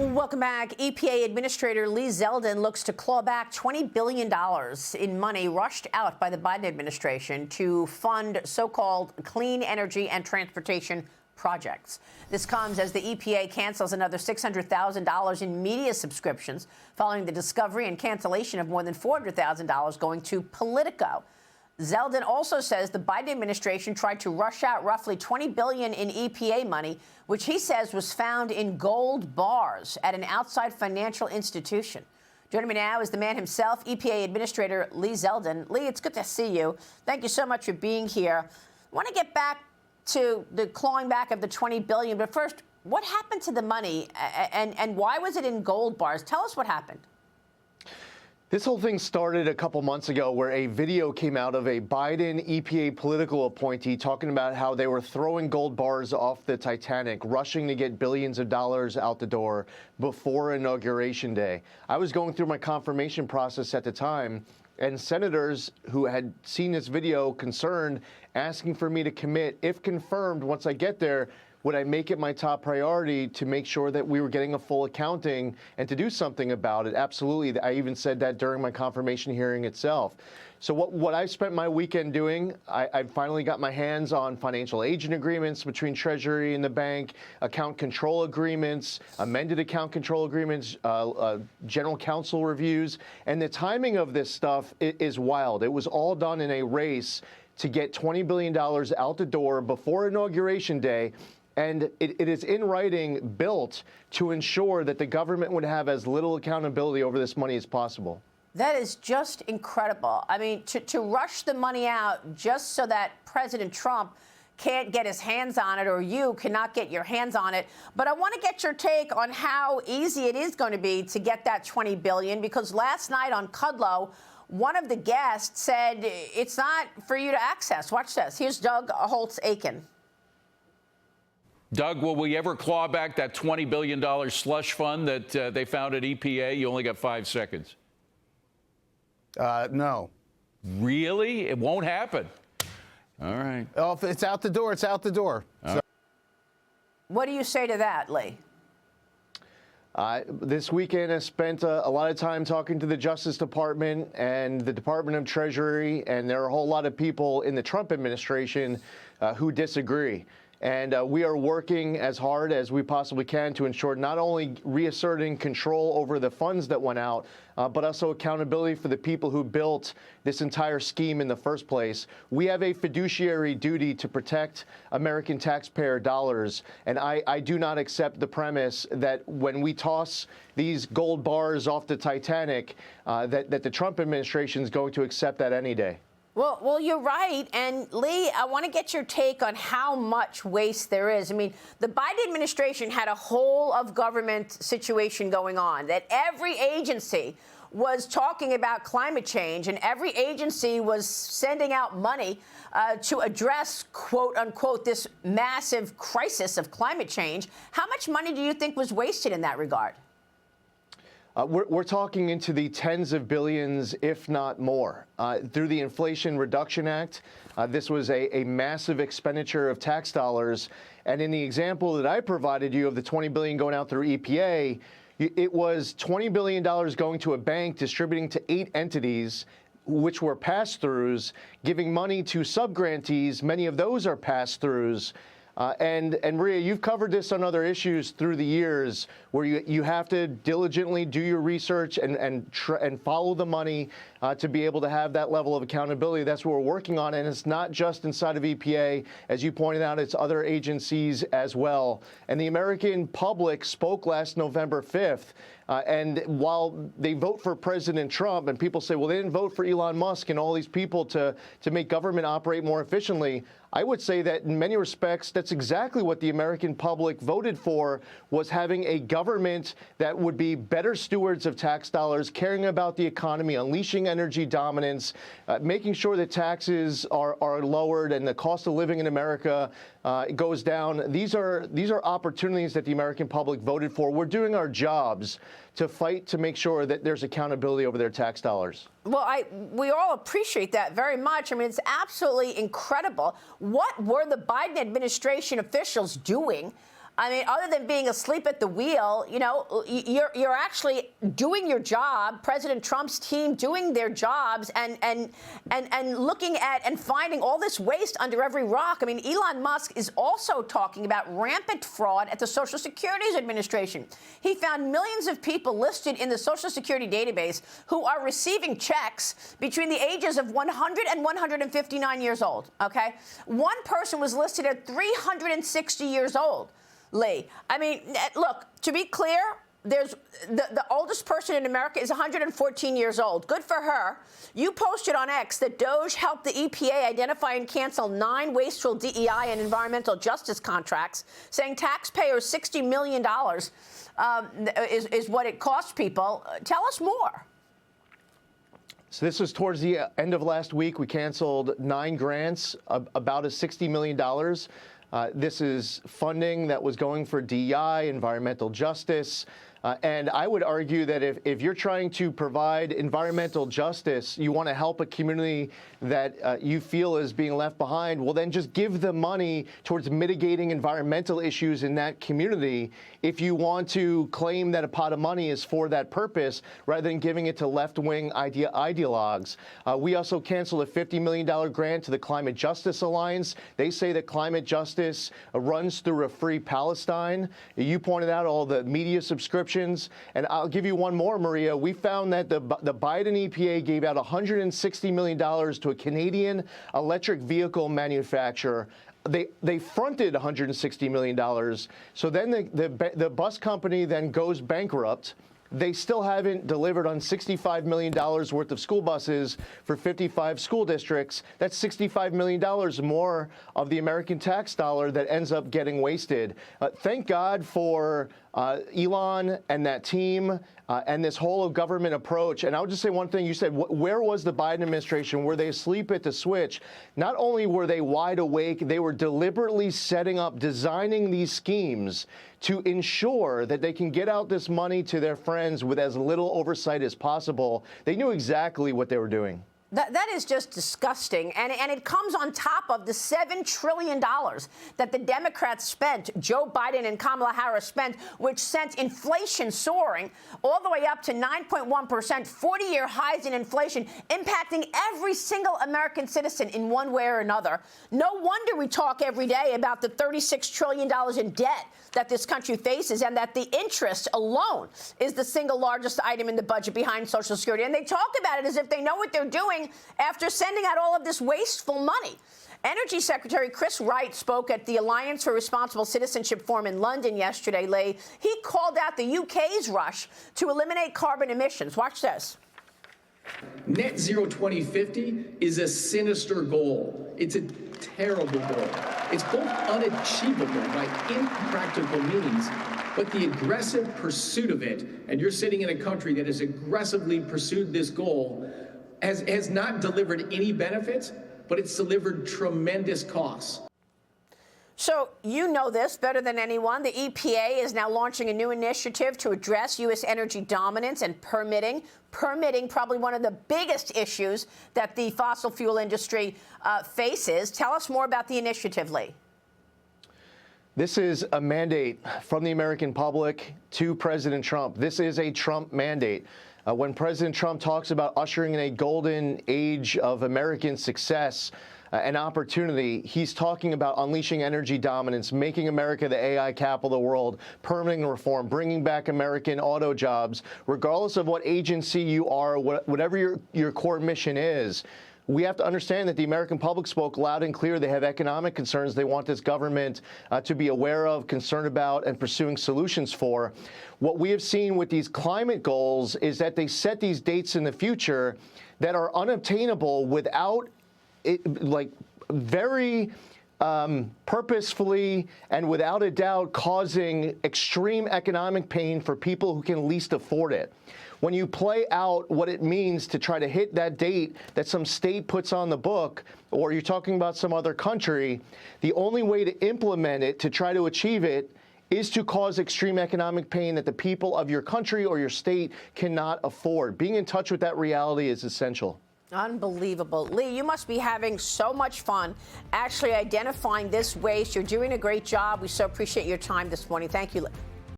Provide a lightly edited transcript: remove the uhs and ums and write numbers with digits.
Welcome back. EPA Administrator Lee Zeldin looks to claw back $20 billion in money rushed out by the Biden administration to fund so-called clean energy and transportation projects. This comes as the EPA cancels another $600,000 in media subscriptions following the discovery and cancellation of more than $400,000 going to Politico. Zeldin also says the Biden administration tried to rush out roughly $20 billion in EPA money, which he says was found in gold bars at an outside financial institution. Joining me now is the man himself, EPA Administrator Lee Zeldin. Lee, it's good to see you. Thank you so much for being here. I want to get back to the clawing back of the $20 billion, but first, what happened to the money and why was it in gold bars? Tell us what happened. This whole thing started a couple months ago where a video came out of a Biden EPA political appointee talking about how they were throwing gold bars off the Titanic, rushing to get billions of dollars out the door before Inauguration Day. I was going through my confirmation process at the time, and senators who had seen this video concerned, asking for me to commit, if confirmed, once I get there, would I make it my top priority to make sure that we were getting a full accounting and to do something about it? Absolutely. I even said that during my confirmation hearing itself. So what I spent my weekend doing, I finally got my hands on financial agent agreements between Treasury and the bank, account control agreements, amended account control agreements, general counsel reviews. And the timing of this stuff is wild. It was all done in a race to get $20 billion out the door before Inauguration Day. And it is in writing built to ensure that the government would have as little accountability over this money as possible. That is just incredible. I mean, to rush the money out just so that President Trump can't get his hands on it or you cannot get your hands on it. But I want to get your take on how easy it is going to be to get that $20 billion, because last night on Kudlow, one of the guests said it's not for you to access. Watch this. Here's Doug Holtz-Aiken. Doug, will we ever claw back that $20 billion slush fund that they found at EPA? You only got 5 seconds. No. Really? It won't happen. All right. Oh, if it's out the door, it's out the door. So. What do you say to that, Lee? This weekend I spent a lot of time talking to the Justice Department and the Department of Treasury, and there are a whole lot of people in the Trump administration who disagree. And we are working as hard as we possibly can to ensure not only reasserting control over the funds that went out, but also accountability for the people who built this entire scheme in the first place. We have a fiduciary duty to protect American taxpayer dollars. And I do not accept the premise that when we toss these gold bars off the Titanic, that the Trump administration is going to accept that any day. Well, you're right. And Lee, I want to get your take on how much waste there is. I mean, the Biden administration had a whole of government situation going on, that every agency was talking about climate change and every agency was sending out money to address, quote unquote, this massive crisis of climate change. How much money do you think was wasted in that regard? We're talking into the tens of billions, if not more. Through the Inflation Reduction Act, this was a massive expenditure of tax dollars. And in the example that I provided you of the $20 billion going out through EPA, it was $20 billion going to a bank distributing to 8 entities, which were pass-throughs, giving money to subgrantees. Many of those are pass-throughs. And Maria, you've covered this on other issues through the years where you have to diligently do your research and follow the money to be able to have that level of accountability. That's what we're working on. And it's not just inside of EPA. As you pointed out, it's other agencies as well. And the American public spoke last November 5th. And while they vote for President Trump and people say, well, they didn't vote for Elon Musk and all these people to make government operate more efficiently, I would say that in many respects, that's exactly what the American public voted for, was having a government that would be better stewards of tax dollars, caring about the economy, unleashing energy dominance, making sure that taxes are lowered and the cost of living in America goes down. These are opportunities that the American public voted for. We're doing our jobs to fight to make sure that there's accountability over their tax dollars. Well, we all appreciate that very much. I mean, it's absolutely incredible. What were the Biden administration officials doing I mean, other than being asleep at the wheel, you know, you're actually doing your job. President Trump's team doing their jobs and looking at and finding all this waste under every rock. I mean, Elon Musk is also talking about rampant fraud at the Social Security Administration. He found millions of people listed in the Social Security database who are receiving checks between the ages of 100 and 159 years old. OK, one person was listed at 360 years old. Lee, I mean, look, to be clear, there's the oldest person in America is 114 years old. Good for her. You posted on X that DOJ helped the EPA identify and cancel 9 wasteful DEI and environmental justice contracts, saying taxpayers $60 million is what it costs people. Tell us more. So this was towards the end of last week. We canceled 9 grants, about $60 million. This is funding that was going for DEI, environmental justice. And I would argue that if you're trying to provide environmental justice, you want to help a community that you feel is being left behind, well, then just give the money towards mitigating environmental issues in that community. If you want to claim that a pot of money is for that purpose, rather than giving it to left-wing ideologues. We also canceled a $50 million grant to the Climate Justice Alliance. They say that climate justice runs through a free Palestine. You pointed out all the media subscriptions. And I'll give you one more, Maria. We found that the Biden EPA gave out $160 million to a Canadian electric vehicle manufacturer. They fronted $160 million. So then the bus company then goes bankrupt. They still haven't delivered on $65 million worth of school buses for 55 school districts. That's $65 million more of the American tax dollar that ends up getting wasted. Thank God for Elon and that team and this whole government approach. And I would just say one thing. You said, where was the Biden administration? Were they asleep at the switch? Not only were they wide awake, they were deliberately setting up, designing these schemes to ensure that they can get out this money to their friends with as little oversight as possible. They knew exactly what they were doing. That is just disgusting. And it comes on top of the $7 trillion that the Democrats spent, Joe Biden and Kamala Harris spent, which sent inflation soaring all the way up to 9.1%, 40-year highs in inflation, impacting every single American citizen in one way or another. No wonder we talk every day about the $36 trillion in debt that this country faces, and that the interest alone is the single largest item in the budget behind Social Security. And they talk about it as if they know what they're doing after sending out all of this wasteful money. Energy Secretary Chris Wright spoke at the Alliance for Responsible Citizenship Forum in London yesterday, Lee. He called out the UK's rush to eliminate carbon emissions. Watch this. Net zero 2050 is a sinister goal. It's a terrible goal. It's both unachievable by impractical means, but the aggressive pursuit of it, and you're sitting in a country that has aggressively pursued this goal, has not delivered any benefits, but it's delivered tremendous costs. So you know this better than anyone. The EPA is now launching a new initiative to address U.S. energy dominance and permitting. Permitting, probably one of the biggest issues that the fossil fuel industry faces. Tell us more about the initiative, Lee. This is a mandate from the American public to President Trump. This is a Trump mandate. When President Trump talks about ushering in a golden age of American success and opportunity, he's talking about unleashing energy dominance, making America the AI capital of the world, permitting reform, bringing back American auto jobs, regardless of what agency you are, whatever your core mission is. We have to understand that the American public spoke loud and clear. They have economic concerns they want this government to be aware of, concerned about, and pursuing solutions for. What we have seen with these climate goals is that they set these dates in the future that are unobtainable without very purposefully and without a doubt causing extreme economic pain for people who can least afford it. When you play out what it means to try to hit that date that some state puts on the book, or you're talking about some other country, the only way to implement it, to try to achieve it, is to cause extreme economic pain that the people of your country or your state cannot afford. Being in touch with that reality is essential. Unbelievable. Lee, you must be having so much fun actually identifying this waste. You're doing a great job. We so appreciate your time this morning. Thank you, Lee.